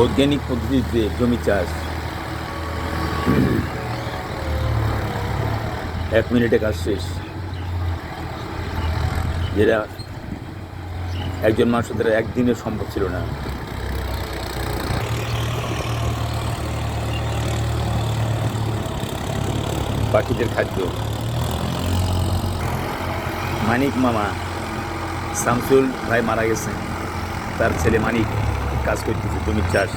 বৈজ্ঞানিক পদ্ধতিতে জমি চাষ 1 মিনিটে কাজ শেষ, যেটা একজন মানুষের দ্বারা একদিনে সম্ভব ছিল না। পাখিদের খাদ্য। মানিক মামা শামসুল ভাই মারা গেছেন, তার ছেলে মানিক কাজ করতেছে জমির চাষ।